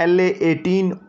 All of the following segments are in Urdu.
LA18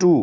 2।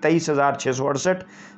23,668,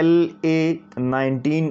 LA19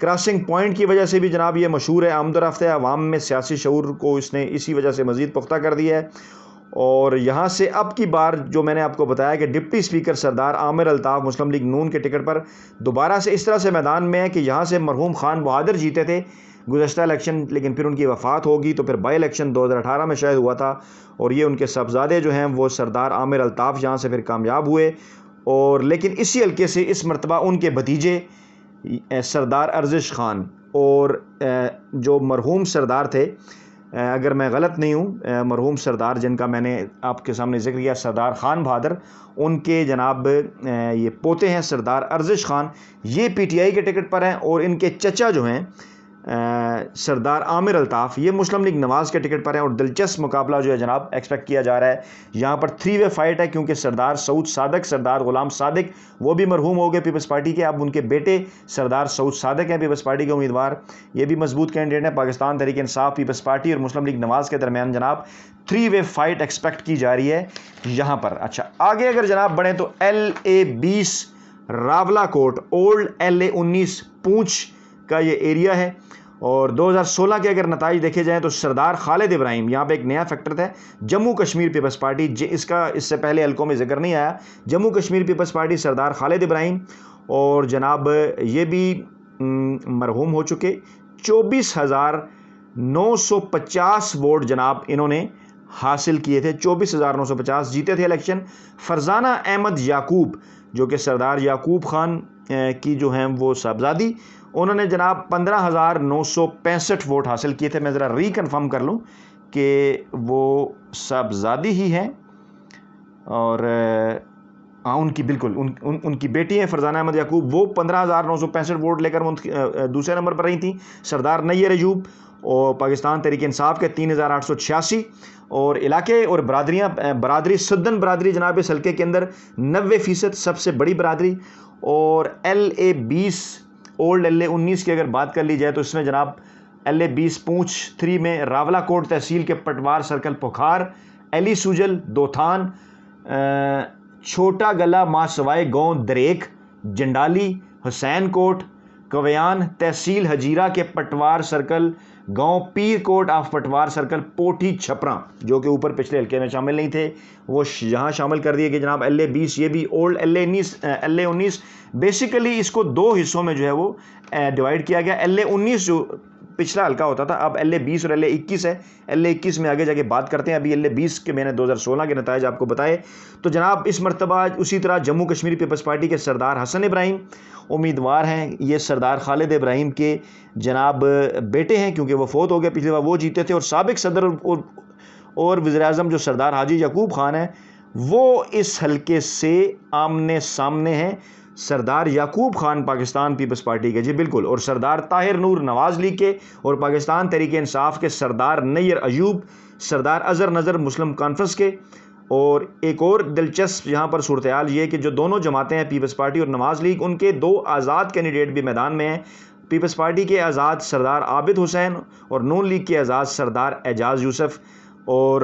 کراسنگ پوائنٹ کی وجہ سے بھی جناب یہ مشہور ہے، آمد و رفت عوام میں سیاسی شعور کو اس نے اسی وجہ سے مزید پختہ کر دیا ہے۔ اور یہاں سے اب کی بار جو میں نے آپ کو بتایا کہ ڈپٹی اسپیکر سردار عامر الطاف مسلم لیگ نون کے ٹکٹ پر دوبارہ سے اس طرح سے میدان میں ہے کہ یہاں سے مرحوم خان بہادر جیتے تھے گزشتہ الیکشن، لیکن پھر ان کی وفات ہوگی تو پھر بائی الیکشن 2018 میں شاید ہوا تھا، اور یہ ان کے صاحبزادے جو ہیں وہ سردار عامر الطاف یہاں سے پھر کامیاب ہوئے۔ اور لیکن اسی حلقے سے اس مرتبہ ان کے بھتیجے سردار ارزش خان اور جو مرحوم سردار تھے، اگر میں غلط نہیں ہوں، مرحوم سردار جن کا میں نے آپ کے سامنے ذکر کیا سردار خان بہادر، ان کے جناب یہ پوتے ہیں سردار ارزش خان، یہ پی ٹی آئی کے ٹکٹ پر ہیں، اور ان کے چچا جو ہیں سردار عامر الطاف یہ مسلم لیگ نواز کے ٹکٹ پر ہیں۔ اور دلچسپ مقابلہ جو ہے جناب ایکسپیکٹ کیا جا رہا ہے، یہاں پر 3 وے فائٹ ہے، کیونکہ سردار سعود صادق، سردار غلام صادق وہ بھی مرحوم ہو گئے پیپلز پارٹی کے، اب ان کے بیٹے سردار سعود صادق ہیں پیپلز پارٹی کے امیدوار، یہ بھی مضبوط کینڈیڈیٹ ہیں۔ پاکستان تحریک انصاف، پیپلز پارٹی اور مسلم لیگ نواز کے درمیان جناب 3 وے فائٹ ایکسپیکٹ کی جا رہی ہے یہاں پر۔ اچھا آگے اگر جناب بڑھیں تو LA-20 راولا کوٹ اولڈ LA-19 پونچھ کا یہ ایریا ہے، اور 2016 کے اگر نتائج دیکھے جائیں تو سردار خالد ابراہیم، یہاں پہ ایک نیا فیکٹر تھا، جموں کشمیر پیپلز پارٹی، اس کا اس سے پہلے حلقوں میں ذکر نہیں آیا، جموں کشمیر پیپلز پارٹی سردار خالد ابراہیم، اور جناب یہ بھی مرحوم ہو چکے، 24,950 ووٹ جناب انہوں نے حاصل کیے تھے، 24,950 جیتے تھے الیکشن۔ فرزانہ احمد یعقوب جو کہ سردار یعقوب خان کی جو ہیں وہ صاحبزادی، انہوں نے جناب 15,965 ووٹ حاصل کیے تھے۔ میں ذرا ریکنفرم کر لوں کہ وہ صاحبزادی ہی ہیں، اور ان کی بالکل ان کی بیٹی ہیں فرزانہ احمد یعقوب، وہ 15,965 ووٹ لے کر دوسرے نمبر پر رہی تھیں۔ سردار نیر ایوب اور پاکستان تحریک انصاف کے 3,886، اور علاقے اور برادری سدن برادری جناب اس حلقے کے اندر 90% سب سے بڑی برادری۔ اور LA-20 اولڈ LA-19 کی اگر بات کر لی جائے تو اس میں جناب LA-20 پونچھ 3 میں راولا کوٹ تحصیل کے پٹوار سرکل پوکھار، علی سوجل دوتھان، چھوٹا گلا ماں سوائے گاؤں دریک، جنڈالی، حسین کوٹ، کویان تحصیل ہجیرہ کے پٹوار سرکل گاؤں پیر کوٹ آف پٹوار سرکل پوٹھی چھپراں، جو کہ اوپر پچھلے حلقے میں شامل نہیں تھے، وہ یہاں شامل کر دیے کہ جناب LA-20 یہ بھی اولڈ LA-19 بیسیکلی اس کو 2 حصوں میں جو ہے وہ ڈیوائیڈ کیا گیا۔ LA-19 جو پچھلا حلقہ ہوتا تھا اب LA-20 اور LA-21 ہے، LA-21 میں آگے جا کے بات کرتے ہیں، ابھی LA-20 کے میں نے 2016 کے نتائج آپ کو بتائے۔ تو جناب اس مرتبہ اسی طرح جموں کشمیر پیپلز پارٹی کے سردار حسن ابراہیم امیدوار ہیں، یہ سردار خالد ابراہیم کے جناب بیٹے ہیں، کیونکہ وہ فوت ہو گئے پچھلی بار وہ جیتے تھے، اور سابق صدر اور وزیر اعظم جو سردار حاجی یعقوب خان ہیں وہ اس حلقے سے آمنے سامنے ہیں۔ سردار یعقوب خان پاکستان پیپلز پارٹی کے، جی بالکل، اور سردار طاہر نور نواز لیگ کے، اور پاکستان تحریک انصاف کے سردار نیر ایوب، سردار اظہر نذر مسلم کانفرنس کے۔ اور ایک اور دلچسپ یہاں پر صورتحال یہ کہ جو دونوں جماعتیں ہیں پیپلز پارٹی اور نواز لیگ، ان کے 2 آزاد کینڈیڈیٹ بھی میدان میں ہیں۔ پیپلز پارٹی کے آزاد سردار عابد حسین اور نون لیگ کے آزاد سردار اعجاز یوسف، اور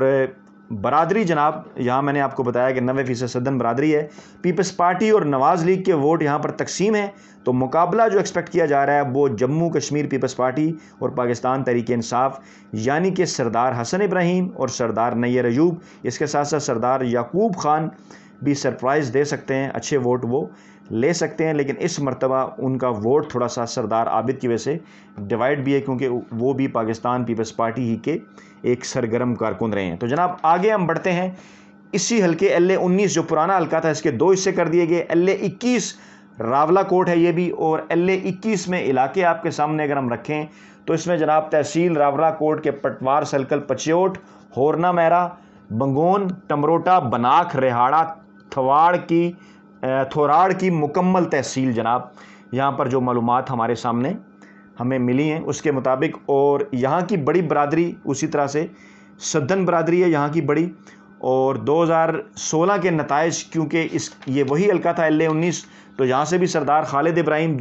برادری جناب یہاں میں نے آپ کو بتایا کہ 90% سدن برادری ہے۔ پیپلز پارٹی اور نواز لیگ کے ووٹ یہاں پر تقسیم ہیں، تو مقابلہ جو ایکسپیکٹ کیا جا رہا ہے وہ جموں کشمیر پیپلز پارٹی اور پاکستان تحریک انصاف، یعنی کہ سردار حسن ابراہیم اور سردار نیر ایوب، اس کے ساتھ ساتھ سردار یعقوب خان بھی سرپرائز دے سکتے ہیں، اچھے ووٹ وہ لے سکتے ہیں، لیکن اس مرتبہ ان کا ووٹ تھوڑا سا سردار عابد کی وجہ سے ڈیوائیڈ بھی ہے، کیونکہ وہ بھی پاکستان پیپلز پارٹی ہی کے ایک سرگرم کارکن رہے ہیں۔ تو جناب آگے ہم بڑھتے ہیں، اسی حلقے LA-19 جو پرانا حلقہ تھا اس کے 2 حصے کر دیے گئے، LA-21 راولا کوٹ ہے یہ بھی، اور LA-21 میں علاقے آپ کے سامنے اگر ہم رکھیں تو اس میں جناب تحصیل راولا کوٹ کے پٹوار سرکل پچیوٹ، ہورنا میرا، بنگون، ٹمروٹا، بناک، ریہاڑا، تھوراڑ کی مکمل تحصیل جناب یہاں پر جو معلومات ہمارے سامنے ہمیں ملی ہیں اس کے مطابق۔ اور یہاں کی بڑی برادری اسی طرح سے سدن برادری ہے یہاں کی بڑی، اور 2016 کے نتائج کیونکہ یہ وہی حلقہ تھا LA-19، تو یہاں سے بھی سردار خالد ابراہیم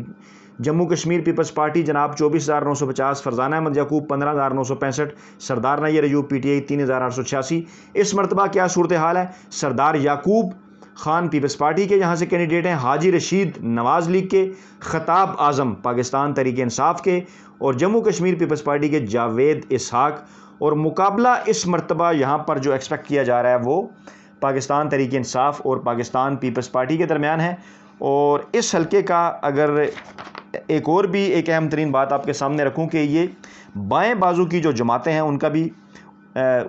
جموں کشمیر پیپلز پارٹی جناب 24,950، فرزانہ احمد یعقوب 15,965، سردار نیر ایوب PTI 3,886۔ اس مرتبہ کیا صورتحال ہے؟ سردار یعقوب خان پیپلز پارٹی کے یہاں سے کینڈیڈیٹ ہیں، حاجی رشید نواز لیگ کے، خطاب اعظم پاکستان تحریک انصاف کے، اور جموں کشمیر پیپلز پارٹی کے جاوید اسحاق۔ اور مقابلہ اس مرتبہ یہاں پر جو ایکسپیکٹ کیا جا رہا ہے وہ پاکستان تحریک انصاف اور پاکستان پیپلز پارٹی کے درمیان ہے۔ اور اس حلقے کا اگر ایک اور بھی ایک اہم ترین بات آپ کے سامنے رکھوں کہ یہ بائیں بازو کی جو جماعتیں ہیں ان کا بھی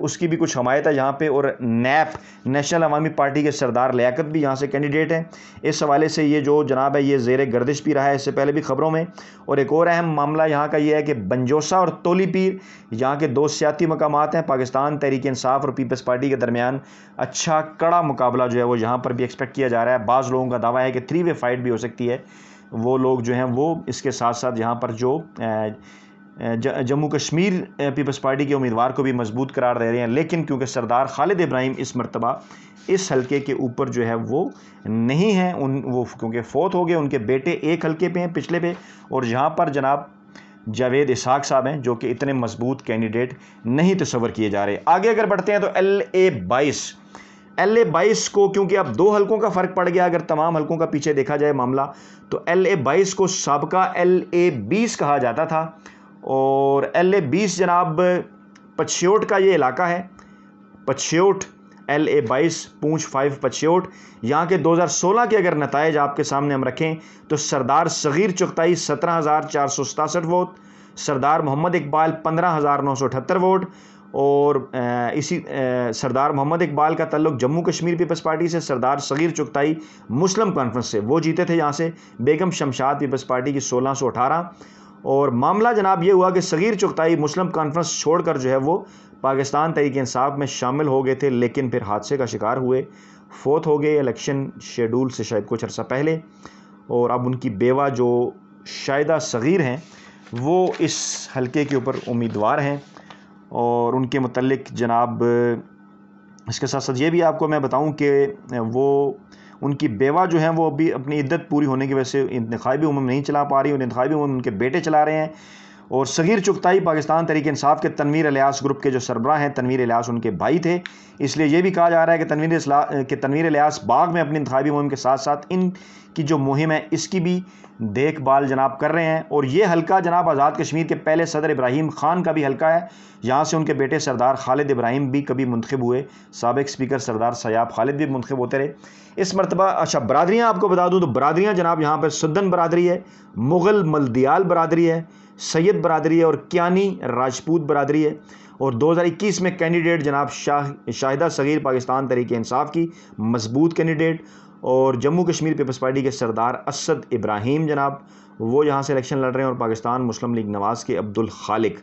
اس کی بھی کچھ حمایت ہے یہاں پہ، اور نیپ نیشنل عوامی پارٹی کے سردار لیاقت بھی یہاں سے کینڈیڈیٹ ہیں۔ اس حوالے سے یہ جو جناب ہے یہ زیر گردش بھی رہا ہے اس سے پہلے بھی خبروں میں۔ اور ایک اور اہم معاملہ یہاں کا یہ ہے کہ بنجوسا اور تولی پیر یہاں کے دو سیاسی مقامات ہیں، پاکستان تحریک انصاف اور پیپلز پارٹی کے درمیان اچھا کڑا مقابلہ جو ہے وہ یہاں پر بھی ایکسپیکٹ کیا جا رہا ہے۔ بعض لوگوں کا دعویٰ ہے کہ 3 وے فائٹ بھی ہو سکتی ہے، وہ لوگ جو ہیں وہ اس کے ساتھ ساتھ یہاں پر جو جموں کشمیر پیپلز پارٹی کے امیدوار کو بھی مضبوط قرار دے رہے ہیں، لیکن کیونکہ سردار خالد ابراہیم اس مرتبہ اس حلقے کے اوپر جو ہے وہ نہیں ہیں، وہ کیونکہ فوت ہو گئے، ان کے بیٹے ایک حلقے پہ ہیں پچھلے پہ، اور یہاں پر جناب جاوید اسحاق صاحب ہیں جو کہ اتنے مضبوط کینڈیڈیٹ نہیں تصور کیے جا رہے۔ آگے اگر بڑھتے ہیں تو LA-22 کو کیونکہ اب 2 حلقوں کا فرق پڑ گیا، اگر تمام حلقوں کا پیچھے دیکھا جائے معاملہ تو LA-22 کو سابقہ LA-20 کہا جاتا تھا، اور LA-20 جناب پچھیوٹ کا یہ علاقہ ہے، پچھیوٹ LA-22 پونچھ 5 پچھیوٹ۔ یہاں کے 2016 کے اگر نتائج آپ کے سامنے ہم رکھیں تو سردار صغیر چغتائی 17,467 ووٹ، سردار محمد اقبال 15,978 ووٹ، اور اسی سردار محمد اقبال کا تعلق جموں کشمیر پیپلز پارٹی سے، سردار صغیر چغتائی مسلم کانفرنس سے، وہ جیتے تھے یہاں سے، بیگم شمشاد پیپلز پارٹی کی 1618۔ اور معاملہ جناب یہ ہوا کہ صغیر چغتائی مسلم کانفرنس چھوڑ کر جو ہے وہ پاکستان تحریک انصاف میں شامل ہو گئے تھے، لیکن پھر حادثے کا شکار ہوئے، فوت ہو گئے الیکشن شیڈول سے شاید کچھ عرصہ پہلے، اور اب ان کی بیوہ جو شاہدہ صغیر ہیں وہ اس حلقے کے اوپر امیدوار ہیں۔ اور ان کے متعلق جناب اس کے ساتھ ساتھ یہ بھی آپ کو میں بتاؤں کہ وہ ان کی بیوہ جو ہیں وہ ابھی اپنی عدت پوری ہونے کی وجہ سے انتخابی مہم نہیں چلا پا رہی، اور انتخابی مہم ان کے بیٹے چلا رہے ہیں۔ اور صغیر چغتائی پاکستان تحریک انصاف کے تنویر الیاس گروپ کے جو سربراہ ہیں، تنویر الیاس ان کے بھائی تھے، اس لیے یہ بھی کہا جا رہا ہے کہ تنویر الیاس باغ میں اپنی انتخابی مہم کے ساتھ ساتھ ان کی جو مہم ہے اس کی بھی دیکھ بھال جناب کر رہے ہیں۔ اور یہ حلقہ جناب آزاد کشمیر کے پہلے صدر ابراہیم خان کا بھی حلقہ ہے، یہاں سے ان کے بیٹے سردار خالد ابراہیم بھی کبھی منتخب ہوئے، سابق اسپیکر سردار سیاب خالد بھی منتخب ہوتے رہے اس مرتبہ۔ اچھا برادریاں آپ کو بتا دوں تو برادریاں جناب یہاں پر سدن برادری ہے، مغل ملدیال برادری ہے، سید برادری ہے، اور کیانی راجپوت برادری ہے۔ اور 2021 میں کینڈیڈیٹ جناب شاہدہ صغیر پاکستان تحریک انصاف کی مضبوط کینڈیڈیٹ، اور جموں کشمیر پیپلز پارٹی کے سردار اسد ابراہیم جناب وہ یہاں سے الیکشن لڑ رہے ہیں، اور پاکستان مسلم لیگ نواز کے عبدالخالق۔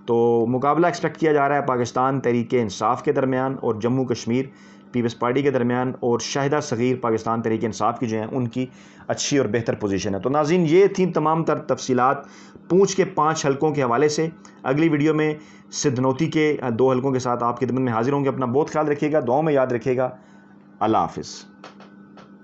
تو مقابلہ ایکسپیکٹ کیا جا رہا ہے پاکستان تحریک انصاف کے درمیان اور جموں کشمیر پیپلز پارٹی کے درمیان، اور شاہدہ صغیر پاکستان تحریک انصاف کی جو ہیں ان کی اچھی اور بہتر پوزیشن ہے۔ تو ناظرین یہ تھیں تمام تر تفصیلات پونچھ کے 5 حلقوں کے حوالے سے۔ اگلی ویڈیو میں سدنوتی کے 2 حلقوں کے ساتھ آپ کی خدمت میں حاضر ہوں گے۔ اپنا بہت خیال رکھیے گا، دعاؤں میں یاد رکھیے گا۔ اللہ حافظ۔